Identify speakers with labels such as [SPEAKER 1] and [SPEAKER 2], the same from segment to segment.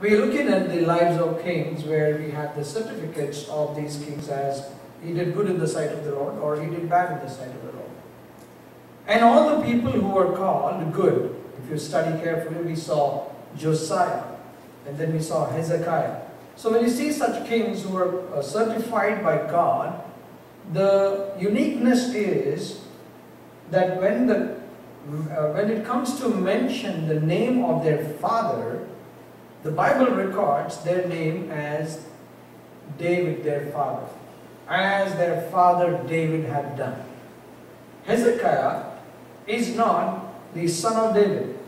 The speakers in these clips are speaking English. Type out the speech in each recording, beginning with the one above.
[SPEAKER 1] we're looking at the lives of kings where we have the certificates of these kings as he did good in the sight of the Lord or he did bad in the sight of the Lord. And all the people who were called good, if you study carefully, we saw Josiah and then we saw Hezekiah. So when you see such kings who are certified by God, the uniqueness is that when it comes to mention the name of their father, the Bible records their name as David, their father, as their father David had done. Hezekiah is not the son of David.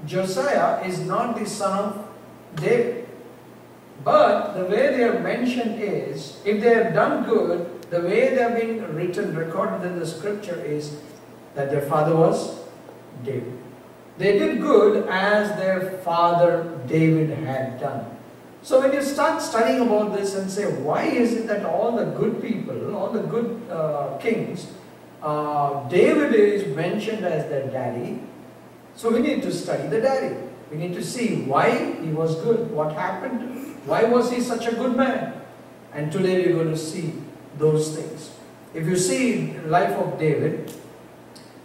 [SPEAKER 1] Josiah is not the son of David. But the way they are mentioned is, if they have done good, the way they have been written, recorded in the scripture is that their father was David. They did good as their father David had done. So when you start studying about this and say, why is it that all the good people, all the good kings, David is mentioned as their daddy? So we need to study the daddy. We need to see why he was good, what happened, why was he such a good man? And today we're going to see those things. If you see the life of David,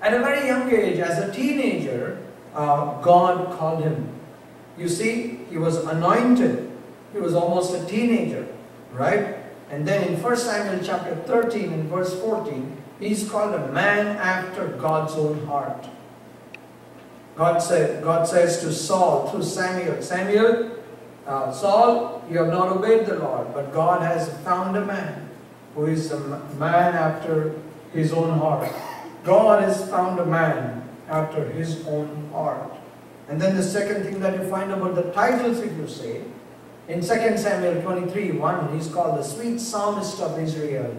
[SPEAKER 1] at a very young age, as a teenager, God called him. You see, he was anointed. He was almost a teenager, right? And then in 1 Samuel chapter 13 and verse 14, he's called a man after God's own heart. God says to Saul through Samuel, Saul, you have not obeyed the Lord, but God has found a man who is a man after his own heart. God has found a man after his own heart. And then the second thing that you find about the titles, if you say, in 2 Samuel 23:1, he's called the sweet psalmist of Israel.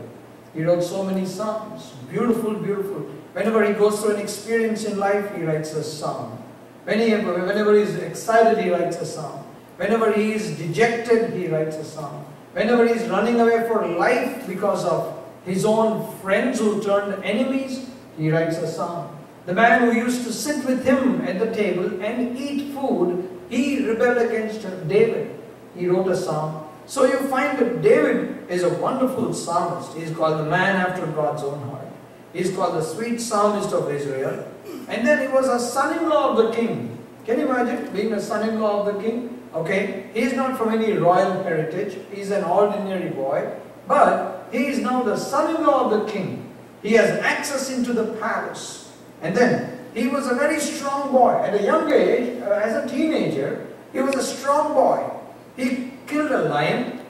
[SPEAKER 1] He wrote so many psalms, beautiful, beautiful. Whenever he goes through an experience in life, he writes a psalm. Whenever he is excited, he writes a psalm. Whenever he is dejected, he writes a psalm. Whenever he is running away for life because of his own friends who turned enemies, he writes a psalm. The man who used to sit with him at the table and eat food, he rebelled against David. He wrote a psalm. So you find that David is a wonderful psalmist. He is called the man after God's own heart. He is called the sweet psalmist of Israel. And then he was a son-in-law of the king. Can you imagine being a son-in-law of the king? Okay, he is not from any royal heritage. He is an ordinary boy. But he is now the son-in-law of the king. He has access into the palace. And then he was a very strong boy. At a young age, as a teenager, he was a strong boy. He killed a lion.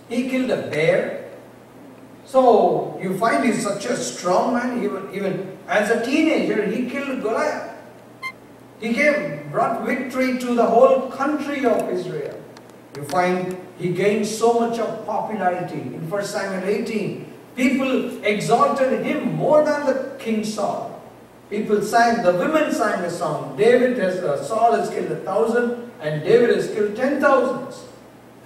[SPEAKER 1] He killed a bear. So you find he's such a strong man. Even as a teenager, he killed Goliath. He brought victory to the whole country of Israel. You find he gained so much of popularity. In 1 Samuel 18, people exalted him more than the King Saul. People sang, the women sang a song. Saul has killed 1,000 and David has killed 10,000.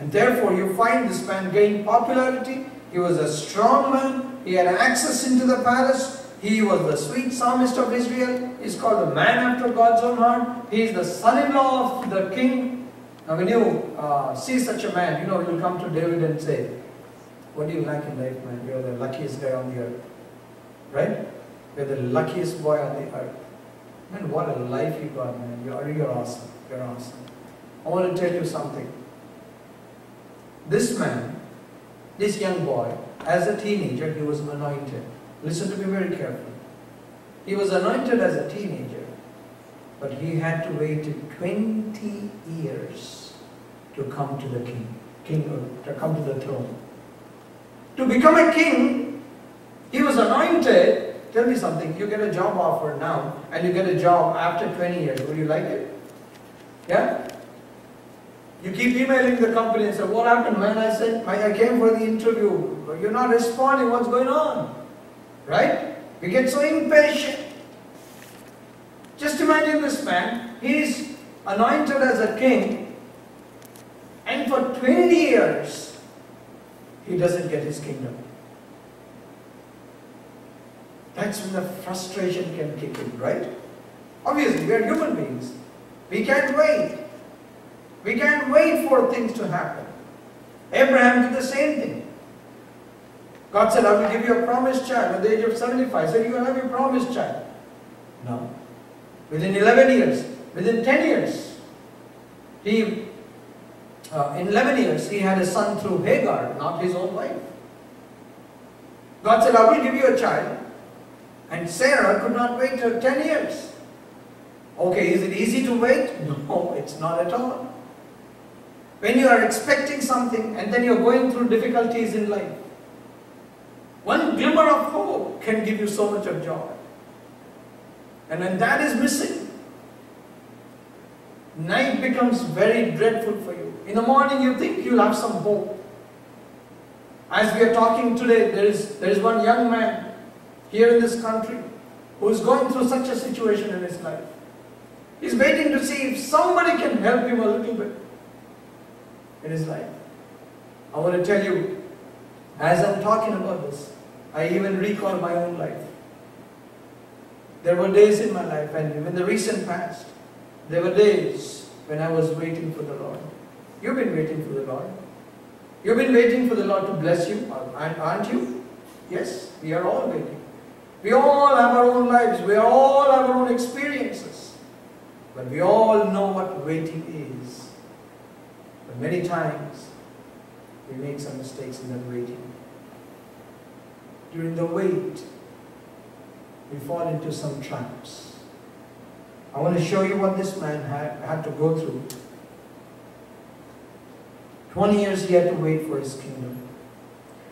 [SPEAKER 1] And therefore you find this man gained popularity. He was a strong man. He had access into the palace. He was the sweet psalmist of Israel. He is called the man after God's own heart. He is the son-in-law of the king. Now when you see such a man, you will come to David and say, what do you like in life, man? You're the luckiest guy on the earth. Right? You're the luckiest boy on the earth. Man, what a life you got, man. You're awesome. You're awesome. I want to tell you something. This man, this young boy, as a teenager, he was anointed. Listen to me very carefully. He was anointed as a teenager, but he had to wait 20 years to come to the to come to the throne. To become a king, he was anointed. Tell me something, you get a job offer now, and you get a job after 20 years. Would you like it? Yeah? You keep emailing the company and say, what happened, man? I said, I came for the interview. But you're not responding. What's going on? Right? You get so impatient. Just imagine this man. He's anointed as a king. And for 20 years, he doesn't get his kingdom. That's when the frustration can kick in, right? Obviously, we are human beings. We can't wait. We can't wait for things to happen. Abraham did the same thing. God said, I will give you a promised child at the age of 75. So you will have your promised child. No. Within 11 years, within 10 years, in 11 years, he had a son through Hagar, not his own wife. God said, I will give you a child. And Sarah could not wait till 10 years. Okay, is it easy to wait? No, it's not at all. When you are expecting something and then you're going through difficulties in life, one glimmer of hope can give you so much of joy. And when that is missing, night becomes very dreadful for you. In the morning you think you'll have some hope. As we are talking today, there is one young man here in this country who is going through such a situation in his life. He's waiting to see if somebody can help him a little bit in his life. I want to tell you, as I'm talking about this, I even recall my own life. There were days in my life, and in the recent past, there were days when I was waiting for the Lord. You've been waiting for the Lord. You've been waiting for the Lord to bless you, aren't you? Yes, we are all waiting. We all have our own lives. We all have our own experiences. But we all know what waiting is. But many times, we make some mistakes in that waiting. During the wait, we fall into some traps. I want to show you what this man had to go through. 20 years he had to wait for his kingdom.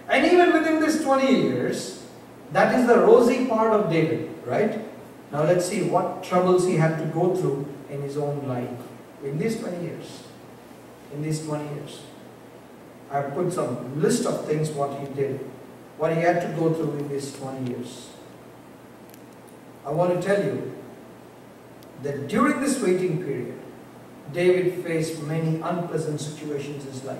[SPEAKER 1] And even within this 20 years, that is the rosy part of David, right? Now let's see what troubles he had to go through in his own life. In these 20 years. In these 20 years. I've put some list of things what he did. What he had to go through in these 20 years. I want to tell you that during this waiting period, David faced many unpleasant situations in his life.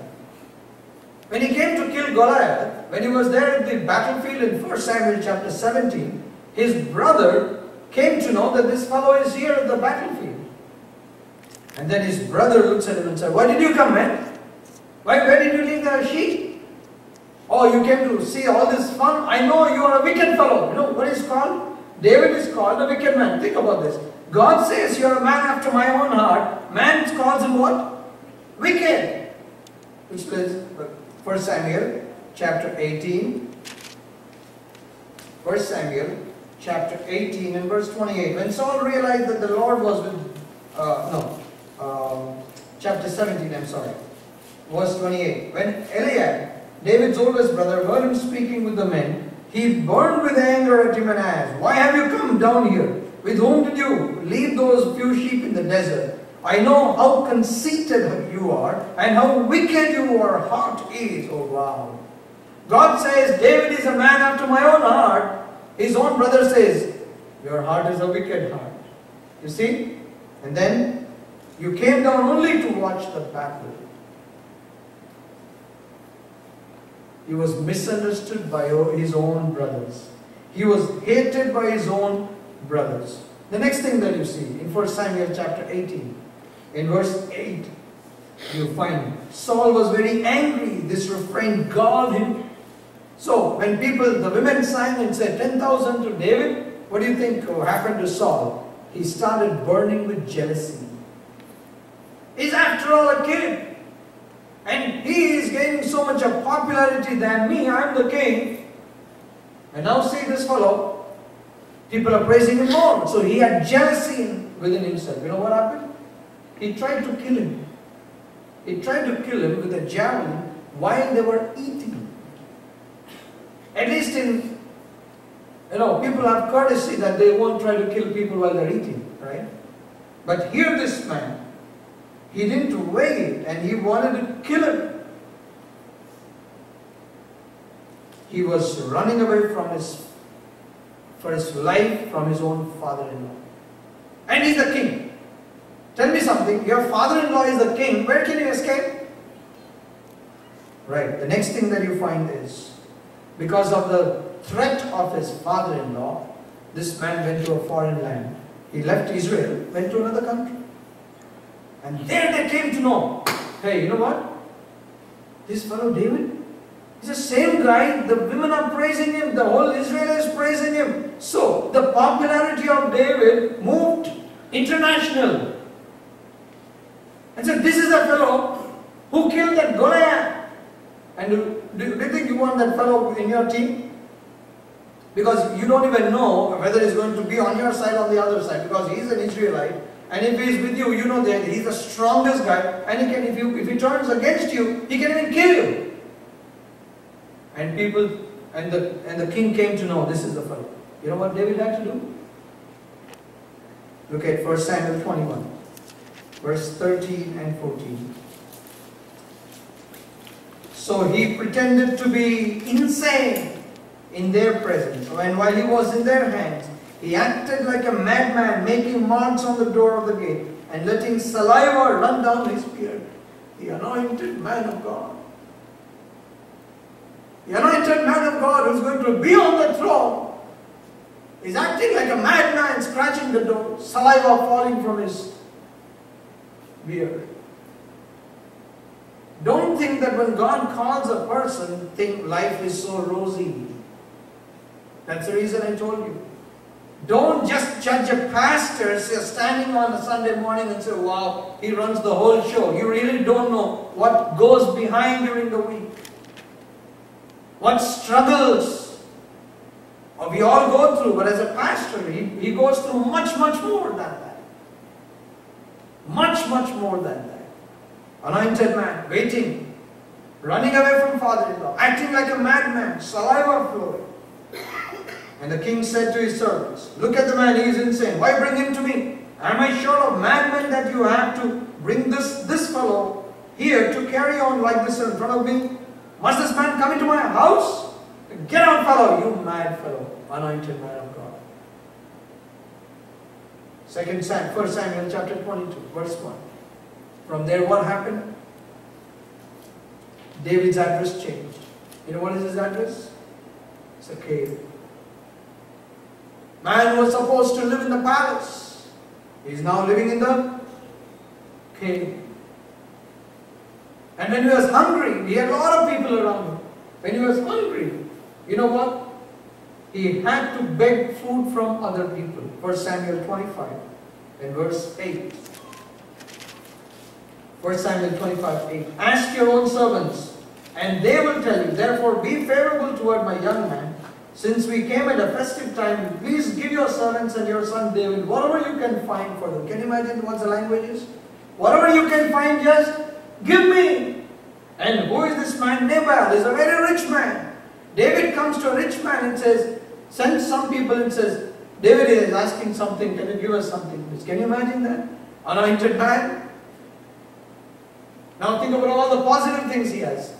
[SPEAKER 1] When he came to kill Goliath, when he was there at the battlefield in 1 Samuel chapter 17, his brother came to know that this fellow is here at the battlefield. And then his brother looks at him and said, "Why did you come, man? Where did you leave the sheep? Oh, you came to see all this fun? I know you are a wicked fellow." You know what is called? David is called a wicked man. Think about this. God says you are a man after my own heart. Man calls him what? Wicked. Which is 1 Samuel chapter 18. 1 Samuel chapter 18 and verse 28. When Saul realized that the Lord was with, chapter 17, I'm sorry. Verse 28. When Eliab, David's oldest brother, heard him speaking with the men, he burned with anger at him and asked, "Why have you come down here? With whom did you leave those few sheep in the desert? I know how conceited you are and how wicked your heart is." Oh wow. God says, David is a man after my own heart. His own brother says, your heart is a wicked heart. You see? And then, you came down only to watch the battle. He was misunderstood by his own brothers. He was hated by his own brothers. The next thing that you see in 1 Samuel chapter 18, in verse 8, you find Saul was very angry. This refrain galled him. So when the women sang and said 10,000 to David, what do you think happened to Saul? He started burning with jealousy. He's after all a kid. And he is gaining so much of popularity than me. I'm the king. And now see this fellow. People are praising him more. So he had jealousy within himself. You know what happened? He tried to kill him. He tried to kill him with a javelin while they were eating. At least in, people have courtesy that they won't try to kill people while they're eating, right? But here this man, he didn't wait and he wanted to kill him. He was running away for his life from his own father-in-law. And he's the king. Tell me something, your father-in-law is the king, where can you escape? Right, the next thing that you find is, because of the threat of his father-in-law, this man went to a foreign land. He left Israel, went to another country. And there they came to know, hey, you know what? This fellow David, he's the same guy, the women are praising him, the whole Israel is praising him. So, the popularity of David moved international. And so, this is the fellow who killed that Goliath. And do you think you want that fellow in your team? Because you don't even know whether he's going to be on your side or on the other side, because he's an Israelite. And if he's with you, you know that he's the strongest guy, and he can, if he turns against you, he can even kill you. And the king came to know this is the fellow. You know what David had to do? Look at 1 Samuel 21, verse 13 and 14. So he pretended to be insane in their presence, and while he was in their hands, he acted like a madman, making marks on the door of the gate and letting saliva run down his beard. The anointed man of God. The anointed man of God who's going to be on the throne is acting like a madman, scratching the door, saliva falling from his beard. Don't think that when God calls a person, think life is so rosy. That's the reason I told you. Don't just judge a pastor standing on a Sunday morning and say, wow, he runs the whole show. You really don't know what goes behind during the week. What struggles we all go through. But as a pastor, he goes through much, much more than that. Much, much more than that. Anointed man, waiting, running away from father-in-law, acting like a madman, saliva flowing. And the king said to his servants, look at the man, he is insane. Why bring him to me? Am I short of madmen that you have to bring this fellow here to carry on like this in front of me? Must this man come into my house? Get out, fellow, you mad fellow, anointed man of God. 1 Samuel chapter 22, verse 1. From there, what happened? David's address changed. You know what is his address? It's a cave. Man was supposed to live in the palace. He is now living in the cave. And when he was hungry, he had a lot of people around him. When he was hungry, you know what? He had to beg food from other people. 1 Samuel 25 and verse 8. 1 Samuel 25, 8. Ask your own servants, and they will tell you. Therefore, be favorable toward my young man. Since we came at a festive time, please give your servants and your son David whatever you can find for them. Can you imagine what the language is? Whatever you can find, just give me. And who is this man? Nabal is a very rich man. David comes to a rich man and says, sends some people and says, David is asking something, can you give us something please? Can you imagine that? Anointed man. Now think about all the positive things he has.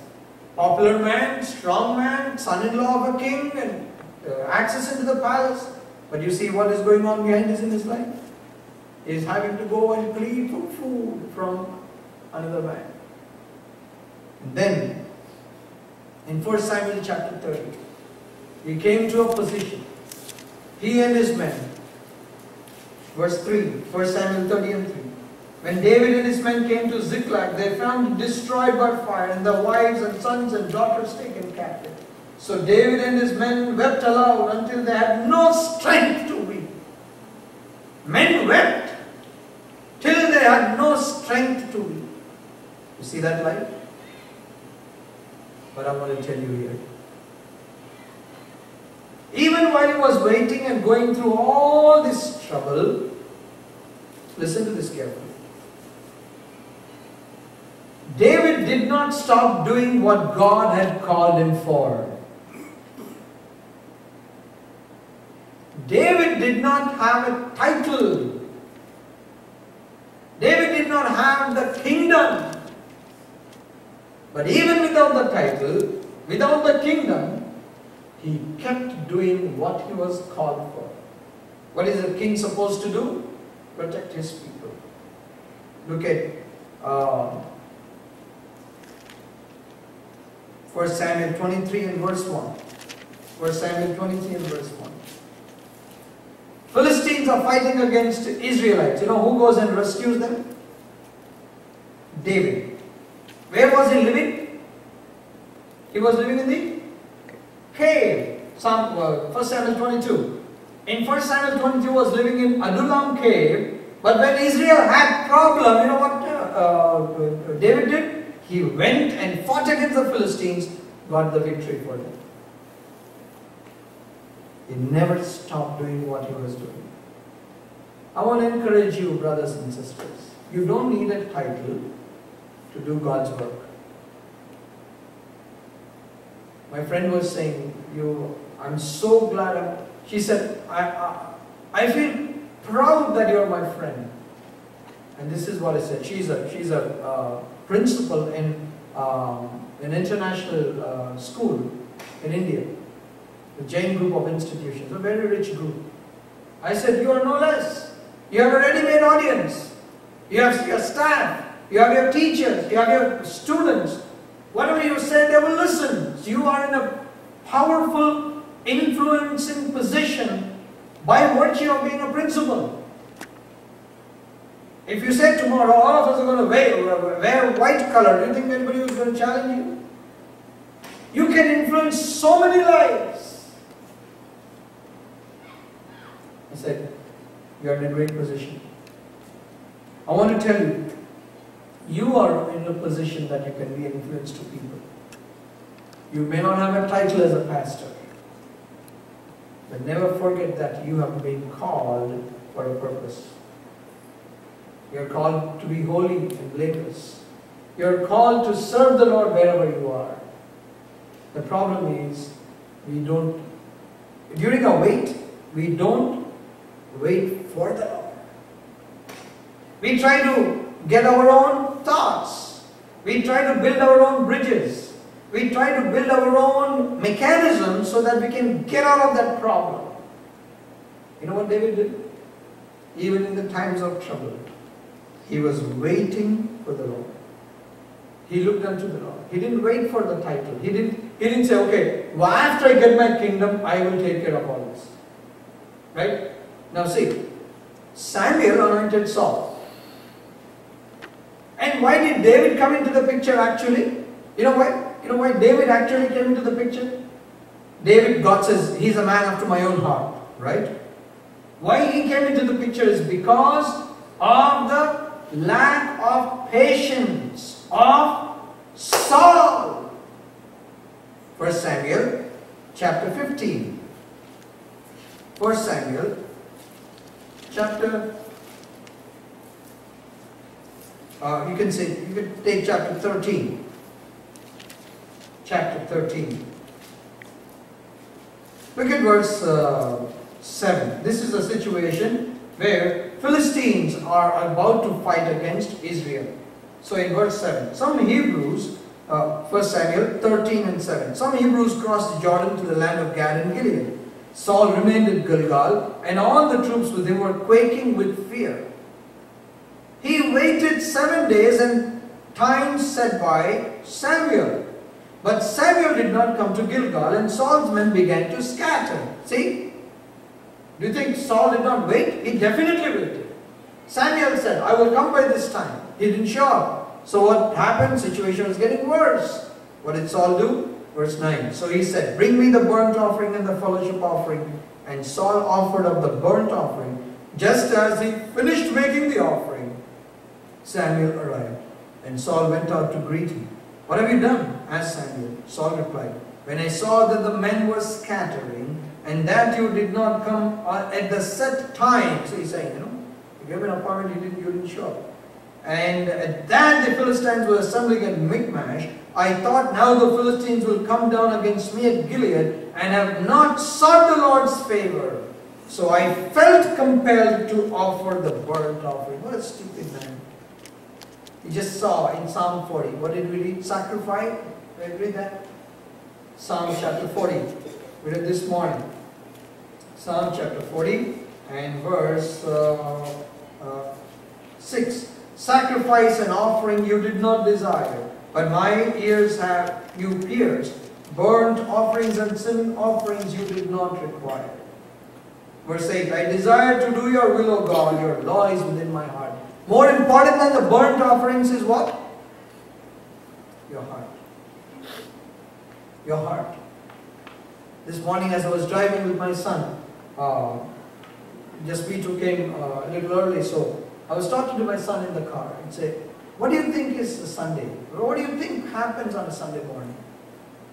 [SPEAKER 1] Popular man, strong man, son-in-law of a king, and access into the palace. But you see what is going on behind this in his life? He is having to go and plead for food from another man. And then, in 1 Samuel chapter 30, he came to a position, he and his men. Verse 3, 1 Samuel 30 and 3. When David and his men came to Ziklag, they found it destroyed by fire, and the wives and sons and daughters taken captive. So David and his men wept aloud until they had no strength to weep. Men wept till they had no strength to weep. You see that life? But I want to tell you here. Even while he was waiting and going through all this trouble, listen to this carefully. David did not stop doing what God had called him for. David did not have a title. David did not have the kingdom. But even without the title, without the kingdom, he kept doing what he was called for. What is a king supposed to do? Protect his people. Look at 1 Samuel 23 and verse 1. 1 Samuel 23 and verse 1. Philistines are fighting against Israelites. You know who goes and rescues them? David. Where was he living? He was living in the cave. 1 Samuel 22. In 1 Samuel 22 was living in Adullam cave. But when Israel had problem, you know what David did? He went and fought against the Philistines, got the victory for them. He never stopped doing what he was doing. I want to encourage you, brothers and sisters. You don't need a title to do God's work. My friend was saying, I'm so glad. She said, I feel proud that you're my friend. And this is what I said. She's a principal in an international school in India, the Jain group of institutions, a very rich group. I said, you are no less. You have a ready-made audience. You have your staff. You have your teachers. You have your students. Whatever you say, they will listen. So you are in a powerful, influencing position by virtue of being a principal. If you say tomorrow, all of us are going to wear white color, do you think anybody is going to challenge you? You can influence so many lives. I said, you are in a great position. I want to tell you, you are in a position that you can be an influence to people. You may not have a title as a pastor, but never forget that you have been called for a purpose. You are called to be holy and blameless. You are called to serve the Lord wherever you are. The problem is, during our wait, we don't wait for the Lord. We try to get our own thoughts. We try to build our own bridges. We try to build our own mechanisms so that we can get out of that problem. You know what David did? Even in the times of trouble, he was waiting for the Lord. He looked unto the Lord. He didn't wait for the title. He didn't say, okay, well, after I get my kingdom, I will take care of all this. Right? Now see, Samuel anointed Saul. And why did David come into the picture actually? You know why? You know why David actually came into the picture? David, God says, he's a man after my own heart. Right? Why he came into the picture is because of the lack of patience of Saul. 1 Samuel chapter 15. 1 Samuel chapter, you can take chapter 13. Chapter 13. Look at verse 7. This is a situation where Philistines are about to fight against Israel. So in verse 7, some Hebrews, 1 Samuel 13 and 7, some Hebrews crossed Jordan to the land of Gad and Gilead. Saul remained at Gilgal, and all the troops with him were quaking with fear. He waited 7 days, and time said by Samuel. But Samuel did not come to Gilgal, and Saul's men began to scatter. See? Do you think Saul did not wait? He definitely waited. Samuel said, I will come by this time. He didn't show up. So what happened? Situation was getting worse. What did Saul do? Verse 9. So he said, bring me the burnt offering and the fellowship offering. And Saul offered up the burnt offering. Just as he finished making the offering, Samuel arrived. And Saul went out to greet him. What have you done? Asked Samuel. Saul replied, when I saw that the men were scattering, and that you did not come at the set time. So he's saying, you gave an appointment, you didn't show up. And at that the Philistines were assembling at Michmash. I thought, now the Philistines will come down against me at Gilead, and have not sought the Lord's favor. So I felt compelled to offer the burnt offering. What a stupid man. You just saw in Psalm 40. What did we read? Sacrifice. Did we read that? Psalm chapter 40. We read this morning. Psalm chapter 40 and verse 6. Sacrifice and offering you did not desire, but my ears have you pierced. Burnt offerings and sin offerings you did not require. Verse 8. I desire to do your will, O God. Your law is within my heart. More important than the burnt offerings is what? your heart. Your heart. This morning as I was driving with my son, just we two came a little early, so I was talking to my son in the car and said, what do you think is a Sunday? What do you think happens on a Sunday morning?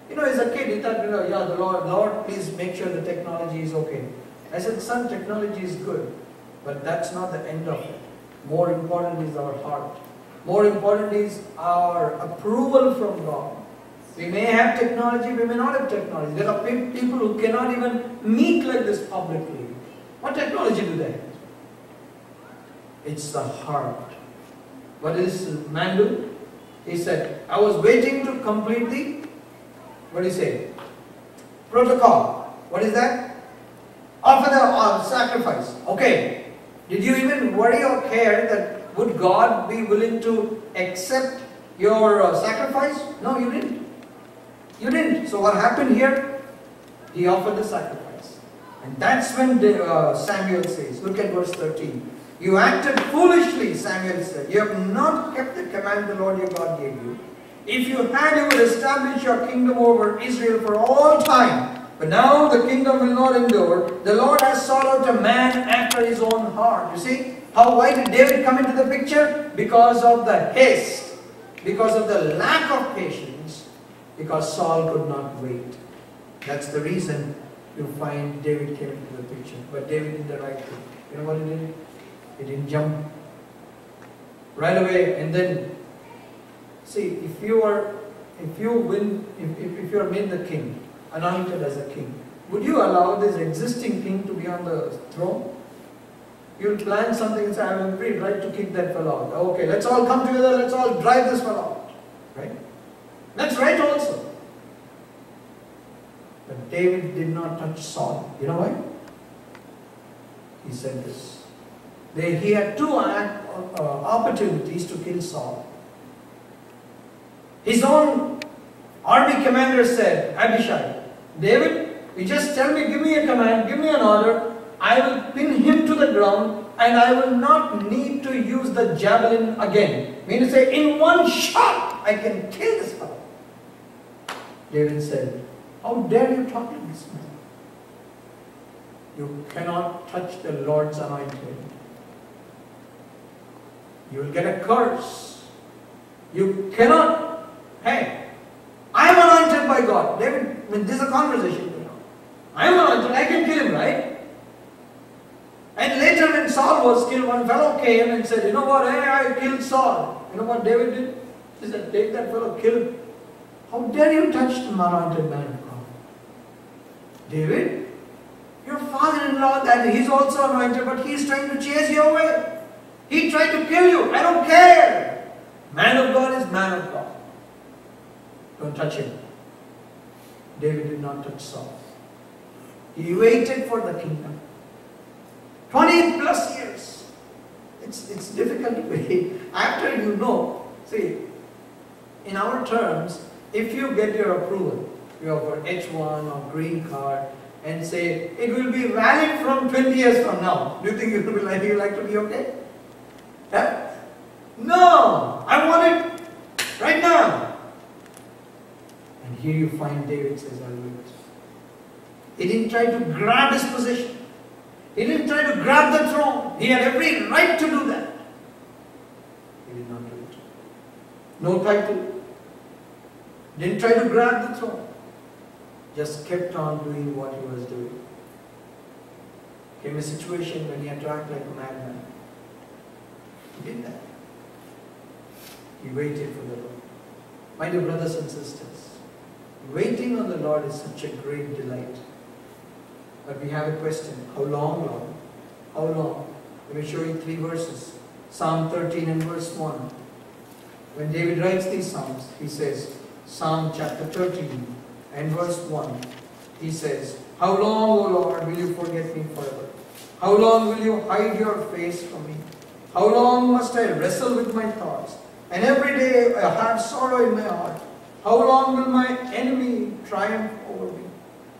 [SPEAKER 1] You know, as a kid, he thought, yeah, the Lord, please make sure the technology is okay. I said, son, technology is good, but that's not the end of it. More important is our heart. More important is our approval from God. We may have technology, we may not have technology. There are people who cannot even meet like this publicly. What technology do they have? It's the heart. What does man do? He said, I was waiting to complete the, what do you say? Protocol. What is that? Offer the sacrifice. Okay. Did you even worry or care that would God be willing to accept your sacrifice? No, you didn't. You didn't. So what happened here? He offered the sacrifice. And that's when Samuel says, look at verse 13. You acted foolishly, Samuel said. You have not kept the command the Lord your God gave you. If you had, you would establish your kingdom over Israel for all time. But now the kingdom will not endure. The Lord has sought out a man after his own heart. You see, why did David come into the picture? Because of the haste. Because of the lack of patience. Because Saul could not wait. That's the reason you find David came into the picture. But David did the right thing. You know what he did? He didn't jump right away. And then, see, if you are made the king, anointed as a king, would you allow this existing king to be on the throne? You'll plan something and say, I have every right to kick that fellow out. Okay, let's all come together, let's all drive this fellow out. Right? That's right also. But David did not touch Saul. You know why? He said this. He had two opportunities to kill Saul. His own army commander said, Abishai, David, you just tell me, give me a command, give me an order, I will pin him to the ground and I will not need to use the javelin again. Meaning to say, in one shot, I can kill this fellow. David said, how dare you talk to this man? You cannot touch the Lord's anointed. You will get a curse. You cannot. Hey, I am anointed by God. David, this is a conversation. I am anointed, I can kill him, right? And later when Saul was killed, one fellow came and said, you know what, hey, I killed Saul. You know what David did? He said, take that fellow, kill him. How dare you touch the anointed man of God? David, your father-in-law, that he's also anointed, but he's trying to chase you away. He tried to kill you. I don't care. Man of God is man of God. Don't touch him. David did not touch Saul. He waited for the kingdom. 20 plus years. It's difficult to wait. After you know, see, in our terms, if you get your approval, you have an H1 or green card, and say, it will be valid from 20 years from now. Do you think you will like to be okay? Yeah? No! I want it right now. And here you find David says, I'll do it. He didn't try to grab his position. He didn't try to grab the throne. He had every right to do that. He did not do it. No title. Didn't try to grab the throne. Just kept on doing what he was doing. Came a situation when he had to act like a madman. He did that. He waited for the Lord. My dear brothers and sisters, waiting on the Lord is such a great delight. But we have a question. How long, Lord? How long? Let me show you 3 verses. Psalm 13 and verse 1. When David writes these Psalms, he says, Psalm chapter 13 and verse 1, he says, how long, O Lord, will you forget me forever? How long will you hide your face from me? How long must I wrestle with my thoughts? And every day I have sorrow in my heart. How long will my enemy triumph over me?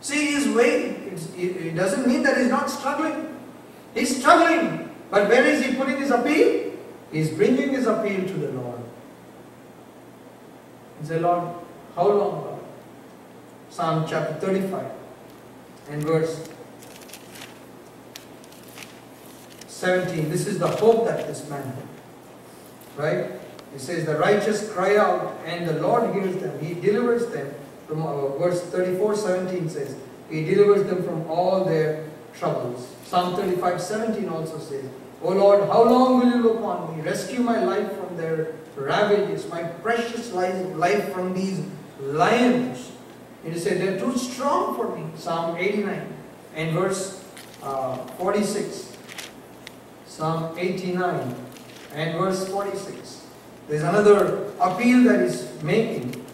[SPEAKER 1] See, he's waiting. It doesn't mean that he's not struggling. He's struggling. But where is he putting his appeal? He's bringing his appeal to the Lord. And say, Lord, how long, Lord? Psalm chapter 35 and verse 17. This is the hope that this man had. Right? It says, the righteous cry out and the Lord hears them. He delivers them from, verse 34:17 says, He delivers them from all their troubles. Psalm 35:17 also says, O Lord, how long will you look on me? Rescue my life from their ravages, my precious life from these lions. And he said, they're too strong for me. Psalm 89 and verse 46. Psalm 89 and verse 46. There's another appeal that he's making.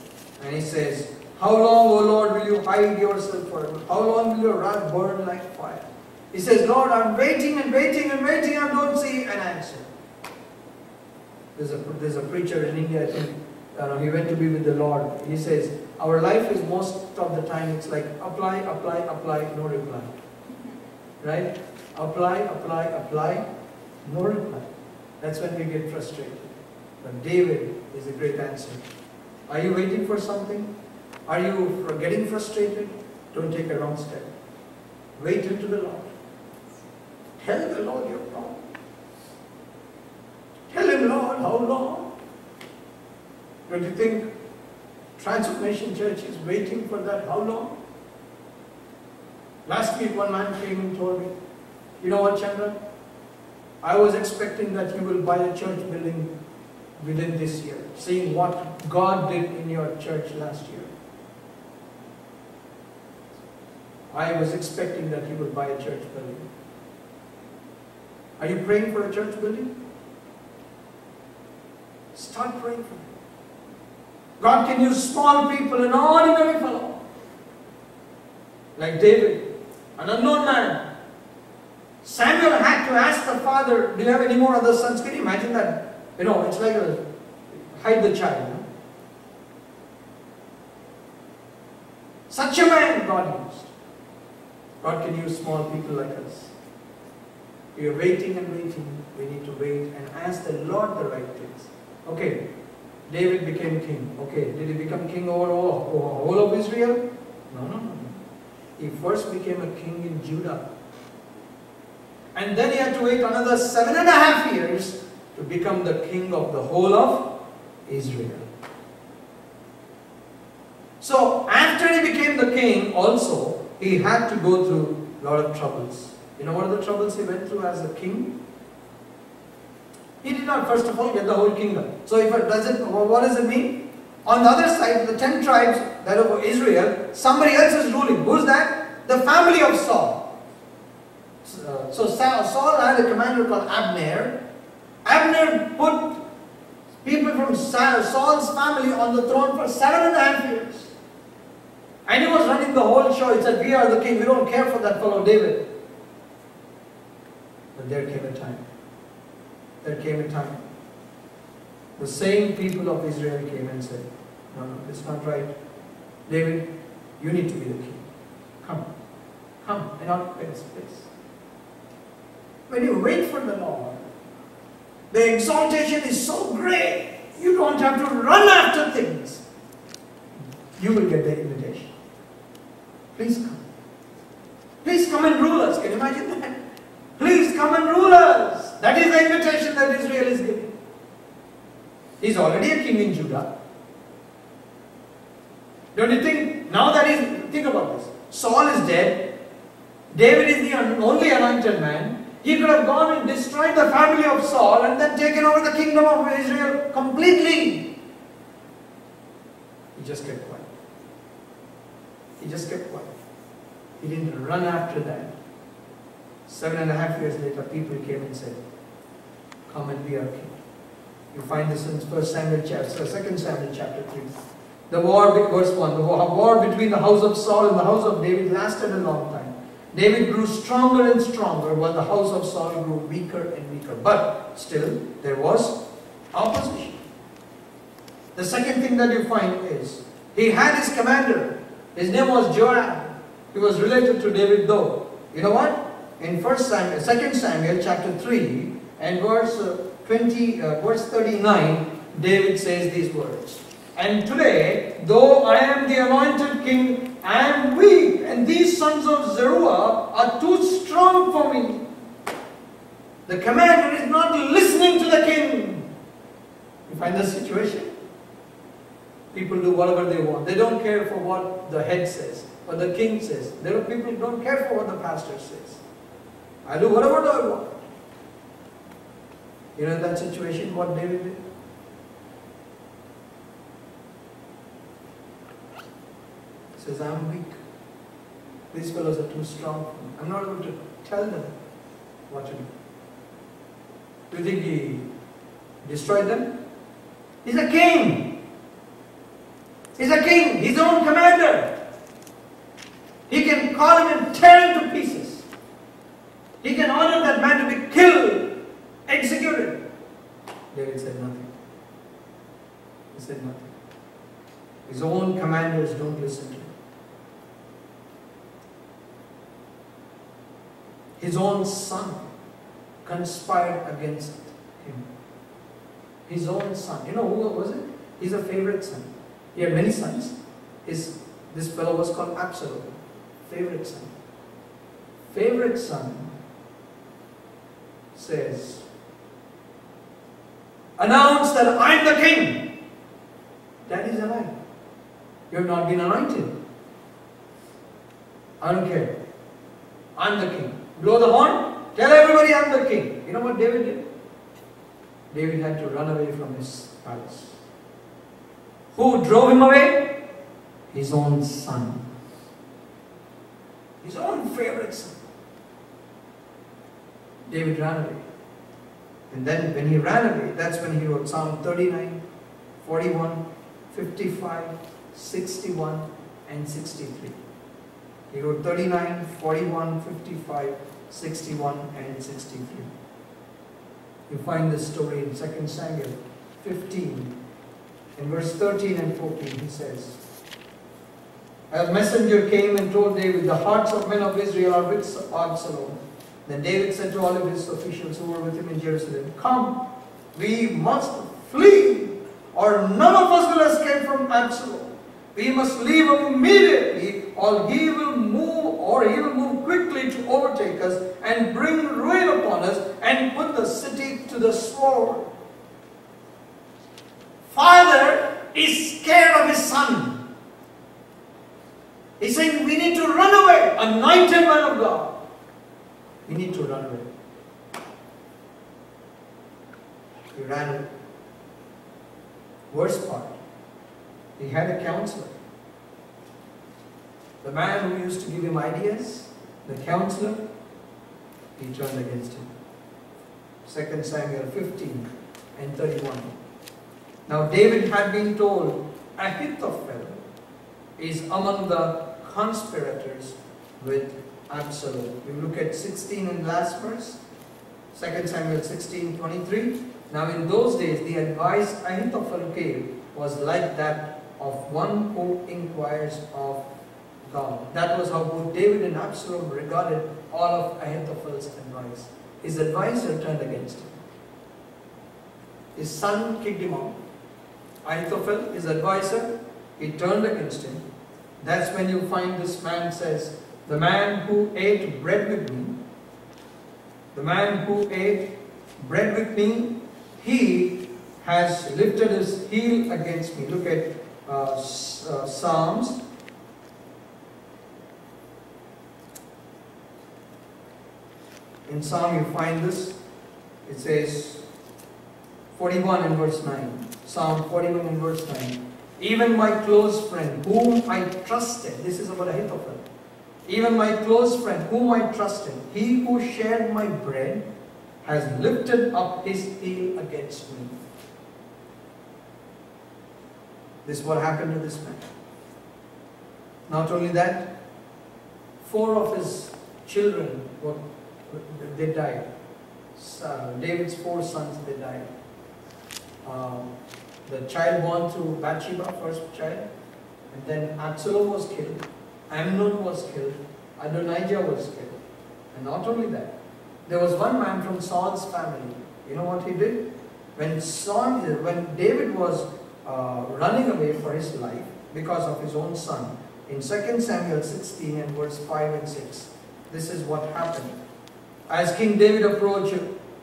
[SPEAKER 1] And he says, how long, O Lord, will you hide yourself forever? How long will your wrath burn like fire? He says, Lord, I'm waiting and waiting and waiting and don't see an answer. There's a preacher in India, I think, he went to be with the Lord. He says, our life is most of the time, it's like apply, apply, apply, no reply. Right? Apply, apply, apply, no reply. That's when we get frustrated. But David is a great answer. Are you waiting for something? Are you getting frustrated? Don't take a wrong step. Wait unto the Lord. Tell the Lord your problem. Tell Him, Lord, how long? Don't you think Transformation Church is waiting for that? How long? Last week one man came and told me, you know what, Chandra? I was expecting that you will buy a church building within this year, seeing what God did in your church last year. I was expecting that you would buy a church building. Are you praying for a church building? Start praying for it. God can use small people, an ordinary fellow, like David, an unknown man. Samuel had to ask the father, do you have any more other sons? Can you imagine that? You know, it's like hide the child. No? Such a man God used. God can use small people like us. We are waiting and waiting. We need to wait and ask the Lord the right things. Okay, David became king. Okay, did he become king over all of Israel? No. He first became a king in Judah. And then he had to wait another 7.5 years to become the king of the whole of Israel. So, after he became the king also, he had to go through a lot of troubles. You know what are the troubles he went through as a king? He did not, first of all, get the whole kingdom. So, if it doesn't, what does it mean? On the other side, the 10 tribes that are Israel, somebody else is ruling. Who's that? The family of Saul. So Saul had a commander called Abner. Abner put people from Saul's family on the throne for 7.5 years. And he was running the whole show. He said, we are the king. We don't care for that fellow David. But there came a time. The same people of Israel came and said, no, it's not right. David, you need to be the king. Come and occupy this place. When you wait for the Lord, the exaltation is so great, you don't have to run after things. You will get the invitation. Please come. Please come and rule us. Can you imagine that? Please come and rule us. That is the invitation that Israel is giving. He's already a king in Judah. Don't you think, now that he's, think about this. Saul is dead. David is the only anointed man. He could have gone and destroyed the family of Saul and then taken over the kingdom of Israel completely. He just kept quiet. He didn't run after that. 7.5 years later, people came and said, come and be our king. You find this in 2 Samuel chapter 3. The war, verse 1, the war between the house of Saul and the house of David lasted a long time. David grew stronger and stronger while the house of Saul grew weaker and weaker. But still, there was opposition. The second thing that you find is, he had his commander. His name was Joab. He was related to David though. You know what? In 2 Samuel chapter 3 and verse 39, David says these words. And today, though I am the anointed king, I am weak, and these sons of Zeruiah are too strong for me. The commander is not listening to the king. You find the situation? People do whatever they want. They don't care for what the head says, what the king says. There are people who don't care for what the pastor says. I do whatever I want. You know, in that situation, what David did? He says, I'm weak. These fellows are too strong for me. I'm not able to tell them what to do. Do you think he destroyed them? He's a king. He's a king. His own commander. He can call him and tear him to pieces. He can order that man to be killed, executed. David said nothing. He said nothing. His own commanders don't listen to him. His own son conspired against him. His own son. You know who was it? He's a favorite son. He had many sons. This fellow was called Absalom. Favorite son. Favorite son says, announce that I'm the king. Daddy's alive. You have not been anointed. I don't care. I'm the king. Blow the horn. Tell everybody I'm the king. You know what David did? David had to run away from his palace. Who drove him away? His own son. His own favorite son. David ran away. And then when he ran away, that's when he wrote Psalm 39, 41, 55, 61 and 63. He wrote 39, 41, 55, 61 and 63. You find this story in 2 Samuel 15. In verse 13 and 14 he says, a messenger came and told David, the hearts of men of Israel are with Absalom. Then David said to all of his officials who were with him in Jerusalem, come, we must flee, or none of us will escape from Absalom. We must leave immediately, or he will move quickly to overtake us and bring ruin upon us and put the city to the sword. Father is scared of his son. He's saying we need to run away. Anointed man of God. We need to run away. He ran away. Worst part, he had a counselor. The man who used to give him ideas, the counselor, he turned against him. 2 Samuel 15 and 31. Now David had been told, Ahithophel is among the conspirators with Absalom. You look at 16 in last verse, 2 Samuel 16, 23. Now in those days the advice Ahithophel gave was like that of one who inquires of God. That was how both David and Absalom regarded all of Ahithophel's advice. His advisor turned against him. His son kicked him out. Ahithophel, his advisor, he turned against him. That's when you find this man says, the man who ate bread with me, the man who ate bread with me, he has lifted his heel against me. Look at Psalms. In Psalm you find this. It says 41 and verse 9. Psalm 41 and verse 9. Even my close friend whom I trusted. This is about Ahithophel. Even my close friend whom I trusted, he who shared my bread, has lifted up his heel against me. This is what happened to this man. Not only that, 4 of his children, they died. David's 4 sons, they died. The child born through Bathsheba, first child, and then Absalom was killed, Amnon was killed, Adonijah was killed. And not only that, there was one man from Saul's family. You know what he did? When David was running away for his life because of his own son. In 2 Samuel 16 and verse 5 and 6, this is what happened. As King David approached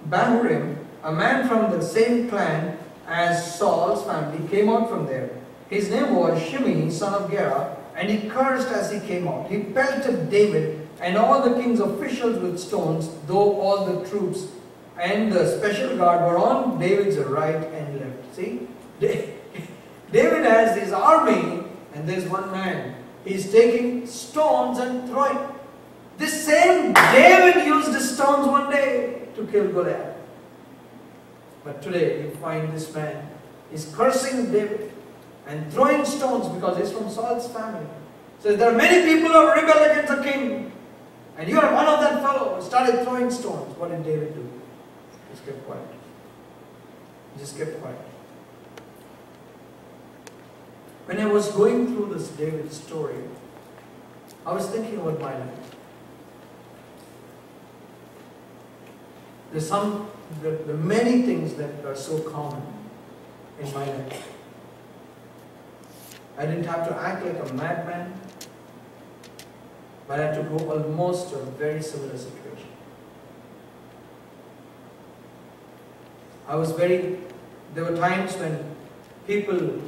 [SPEAKER 1] Bahurim, a man from the same clan as Saul's family came out from there. His name was Shimei, son of Gera, and he cursed as he came out. He pelted David and all the king's officials with stones, though all the troops and the special guard were on David's right and left. See? David has his army, and there's one man. He's taking stones and throwing. This same David used the stones one day to kill Goliath. But today you find this man is cursing David and throwing stones because he's from Saul's family. Says there are many people who have rebelled against the king, and you are one of that fellow who started throwing stones. What did David do? He just kept quiet. He just kept quiet. When I was going through this David story, I was thinking about my life. There's the many things that are so common in my life. I didn't have to act like a madman, but I had to go almost to a very similar situation. There were times when people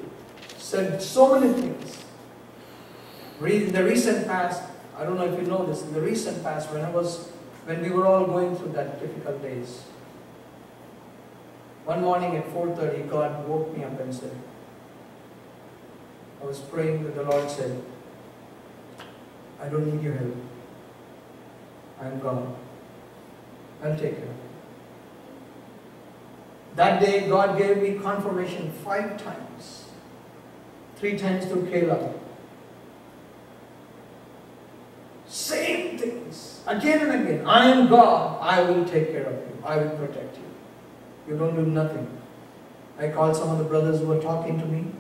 [SPEAKER 1] said so many things. In the recent past, I don't know if you know this, in the recent past when we were all going through that difficult days, one morning at 4:30, God woke me up and said, I was praying that the Lord said, I don't need your help. I'm God. I'll take care of you. That day, God gave me confirmation 5 times. 3 times through Caleb. Same things. Again and again. I am God. I will take care of you. I will protect you. You don't do nothing. I called some of the brothers who were talking to me,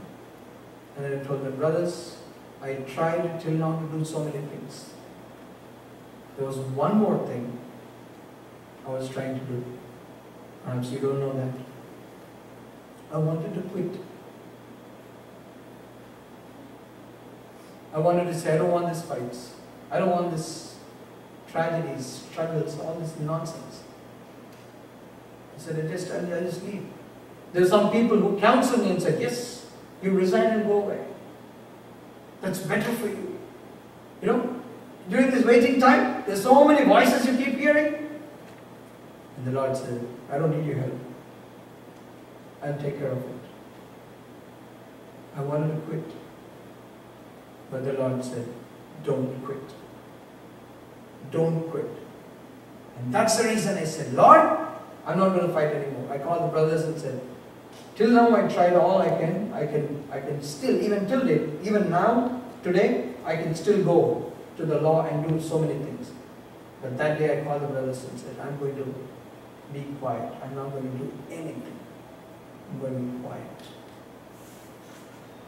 [SPEAKER 1] and I told them, brothers, I tried till now to do so many things. There was one more thing I was trying to do. Perhaps you don't know that. I wanted to quit. I wanted to say, I don't want these fights. I don't want this tragedies, struggles, all this nonsense. I said, I just leave. There are some people who counsel me and said, yes, you resign and go away. That's better for you. You know, during this waiting time, there's so many voices you keep hearing. And the Lord said, I don't need your help. I'll take care of it. I wanted to quit. But the Lord said, don't quit. Don't quit. And that's the reason I said, Lord, I'm not going to fight anymore. I called the brothers and said, till now I tried all I can. I can still, even till date, even now, today, I can still go to the law and do so many things. But that day I called the brothers and said, I'm going to be quiet. I'm not going to do anything. I'm going to be quiet.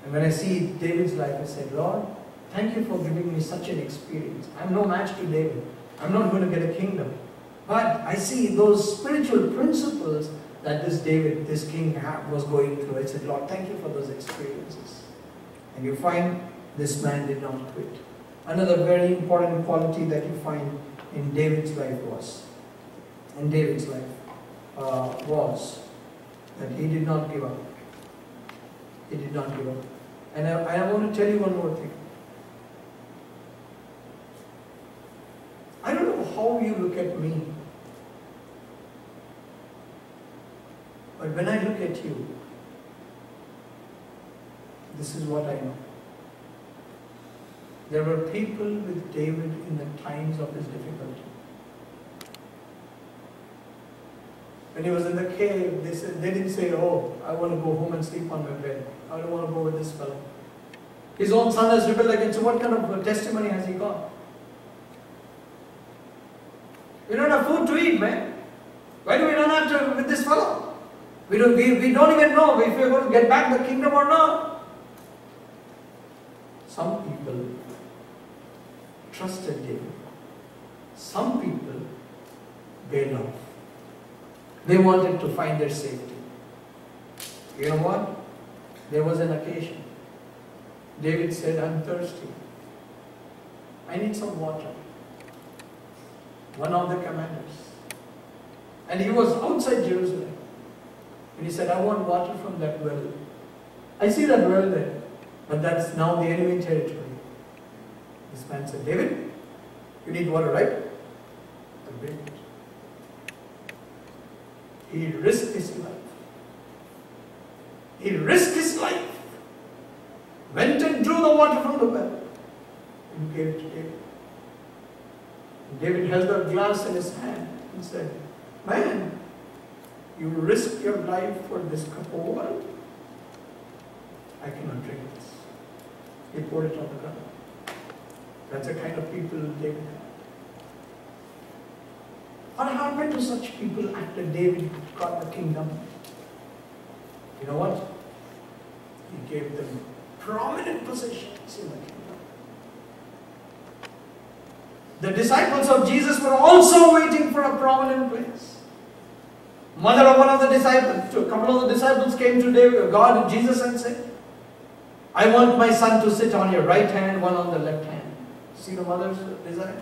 [SPEAKER 1] And when I see David's life, I said, Lord, thank you for giving me such an experience. I'm no match to David. I'm not going to get a kingdom. But I see those spiritual principles that this David, this king was going through. I said, Lord, thank you for those experiences. And you find this man did not quit. Another very important quality that you find in David's life was that he did not give up. He did not give up. And I want to tell you one more thing. I don't know how you look at me, but when I look at you, this is what I know. There were people with David in the times of his difficulty. When he was in the cave, they didn't say, oh, I want to go home and sleep on my bed. I don't want to go with this fellow. His own son has rebelled against him. What kind of testimony has he got? We don't have food to eat, man. Why do we not have to with this fellow? We don't even know if we're going to get back the kingdom or not. Some people trusted David. Some people bailed off. They wanted to find their safety. You know what? There was an occasion. David said, I'm thirsty. I need some water. One of the commanders. And he was outside Jerusalem. And he said, I want water from that well. I see that well there. But that's now the enemy territory. This man said, David, you need water, right? I'll bring it. He risked his life. He risked his life. Went and drew the water from the well and gave it to David. And David held the glass in his hand and said, man, you risked your life for this cup of water? I cannot drink this. He poured it on the ground. That's the kind of people David had. What happened to such people after David got the kingdom? You know what? He gave them prominent positions in the kingdom. The disciples of Jesus were also waiting for a prominent place. Mother of one of the disciples, a couple of the disciples came to God, Jesus, and said, I want my son to sit on your right hand, one on the left hand. See the mother's desire?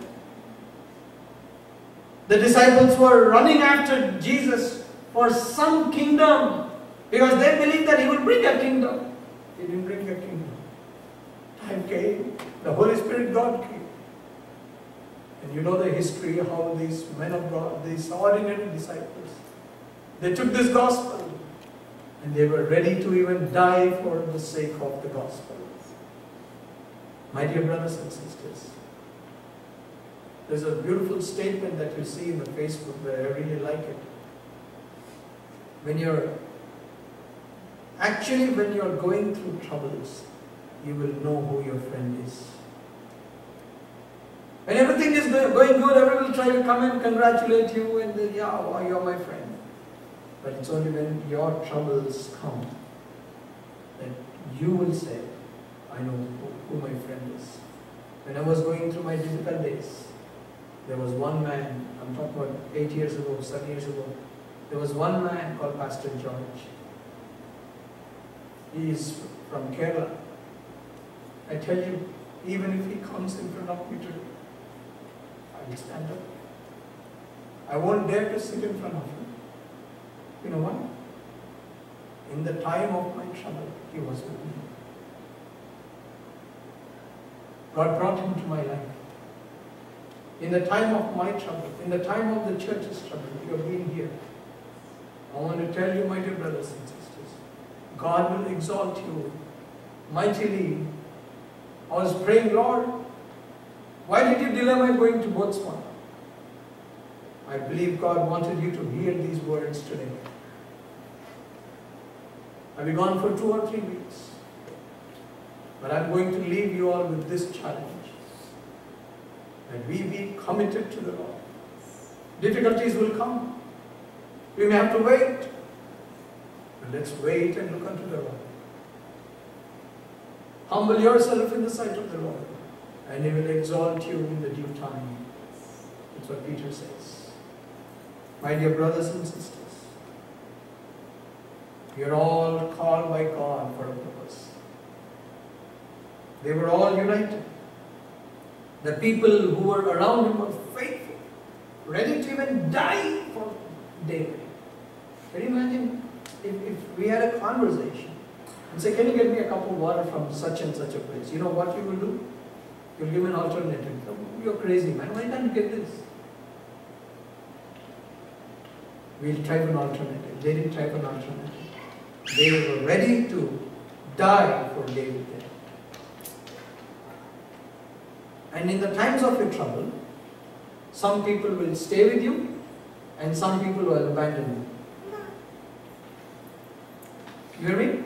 [SPEAKER 1] The disciples were running after Jesus for some kingdom because they believed that he would bring a kingdom. He didn't bring a kingdom. Time came, the Holy Spirit, God came. And you know the history how these men of God, these ordinary disciples, they took this gospel and they were ready to even die for the sake of the gospel. My dear brothers and sisters, there's a beautiful statement that you see in the Facebook where I really like it. When you're going through troubles, you will know who your friend is. When everything is going good, everyone will try to come and congratulate you and then, yeah, oh, you're my friend. But it's only when your troubles come that you will say, I know who my friend is. When I was going through my difficult days, there was one man, I'm talking about 8 years ago, 7 years ago, there was one man called Pastor George. He is from Kerala. I tell you, even if he comes in front of me today, I will stand up. I won't dare to sit in front of him. You know why? In the time of my trouble, he was with me. God brought him to my life. In the time of my trouble, in the time of the church's trouble, you have been here. I want to tell you, my dear brothers and sisters, God will exalt you mightily. I was praying, Lord, why did you delay my going to Botswana? I believe God wanted you to hear these words today. I'll be gone for 2 or 3 weeks. But I'm going to leave you all with this challenge. That we be committed to the Lord. Difficulties will come. We may have to wait. But let's wait and look unto the Lord. Humble yourself in the sight of the Lord, and He will exalt you in the due time. That's what Peter says. My dear brothers and sisters, we are all called by God for a purpose. They were all united. The people who were around him were faithful, ready to even die for David. Can you imagine if we had a conversation and say, can you get me a cup of water from such and such a place? You know what you will do? You'll give an alternative. You're crazy, man. Why can't you get this? We'll try an alternative. They didn't try an alternative. They were ready to die for David there. And in the times of your trouble, some people will stay with you and some people will abandon you. You hear me?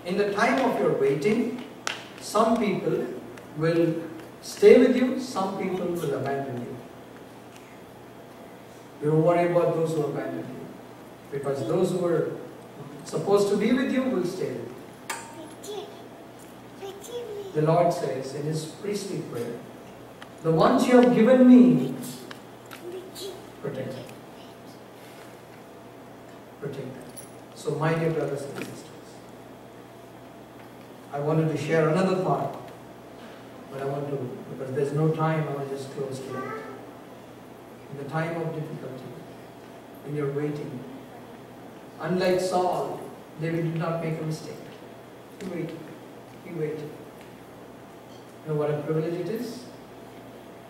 [SPEAKER 1] In the time of your waiting, some people will stay with you, some people will abandon you. You don't worry about those who abandon you, because those who are supposed to be with you will stay with you. The Lord says in His priestly prayer, the ones you have given me, protect them. Protect them. So my dear brothers and sisters, I wanted to share another thought, but I want to, because there's no time, I want to just close today. In the time of difficulty, when you're waiting, unlike Saul, David did not make a mistake. He waited. He waited. You know what a privilege it is?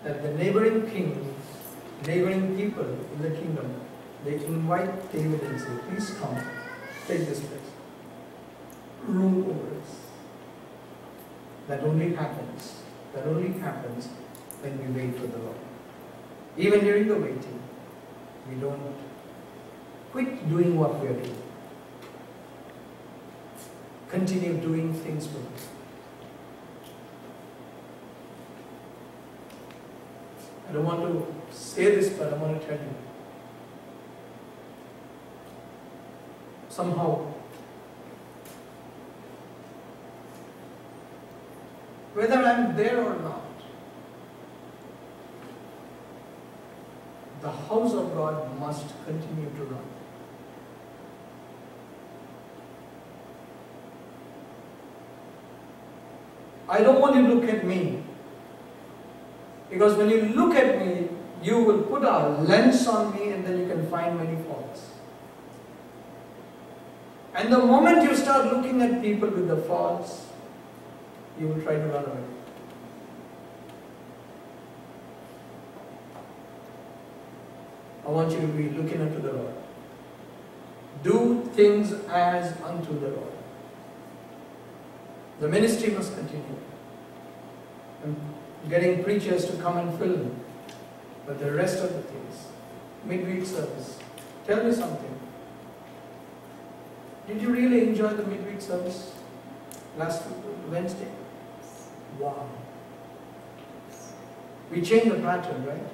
[SPEAKER 1] That the neighboring kings, neighboring people in the kingdom, they invite David and say, please come, take this place. Rule over us. That only happens when we wait for the Lord. Even during the waiting, we don't quit doing what we are doing. Continue doing things for Him. I don't want to say this, but I want to tell you. Somehow, whether I'm there or not, the house of God must continue to run. I don't want you to look at me, because when you look at me, you will put a lens on me and then you can find many faults. And the moment you start looking at people with the faults, you will try to run away. I want you to be looking unto the Lord. Do things as unto the Lord. The ministry must continue. I'm getting preachers to come and film, but the rest of the things, midweek service. Tell me something. Did you really enjoy the midweek service last Wednesday? Wow. We changed the pattern, right?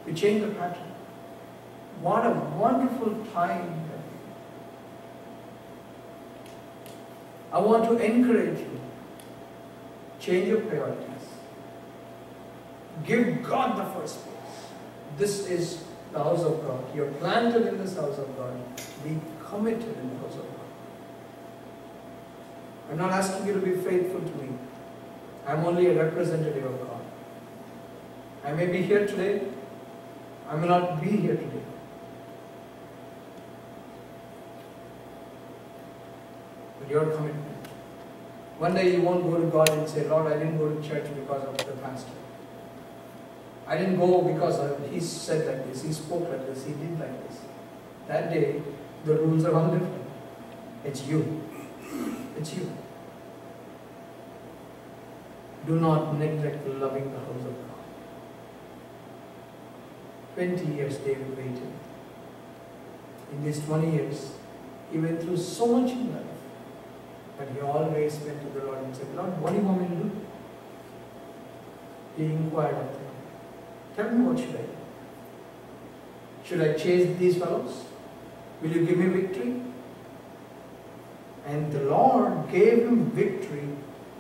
[SPEAKER 1] We changed the pattern. What a wonderful time. I want to encourage you. Change your priorities. Give God the first place. This is the house of God. You're planted in this house of God. Be committed in the house of God. I'm not asking you to be faithful to me. I'm only a representative of God. I may be here today. I may not be here today. But your commitment. One day you won't go to God and say, Lord, I didn't go to church because of the pastor. I didn't go because he said like this, he spoke like this, he did like this. That day, the rules are all different. It's you. It's you. Do not neglect loving the house of God. 20 years David waited. In these 20 years, he went through so much in life. But he always went to the Lord and said, Lord, what do you want me to do? He inquired of him. Tell me, what should I do? Should I chase these fellows? Will you give me victory? And the Lord gave him victory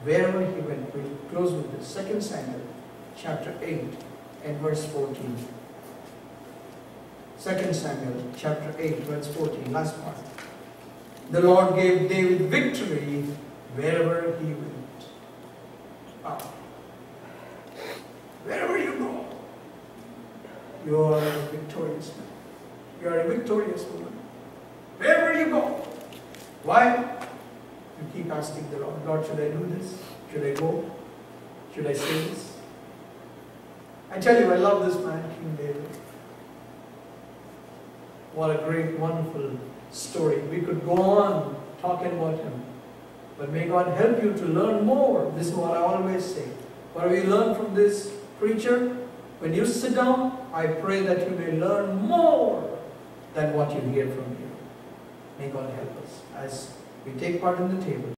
[SPEAKER 1] wherever he went. We'll close with this. 2 Samuel chapter 8 and verse 14. 2 Samuel chapter 8 verse 14, last part. The Lord gave David victory wherever he went. Wow. Wherever you go, you are a victorious man. You are a victorious woman. Wherever you go. Why? You keep asking the Lord, Lord, should I do this? Should I go? Should I say this? I tell you, I love this man, King David. What a great, wonderful story. We could go on talking about him. But may God help you to learn more. This is what I always say. What we learn from this preacher, when you sit down, I pray that you may learn more than what you hear from here. May God help us as we take part in the table.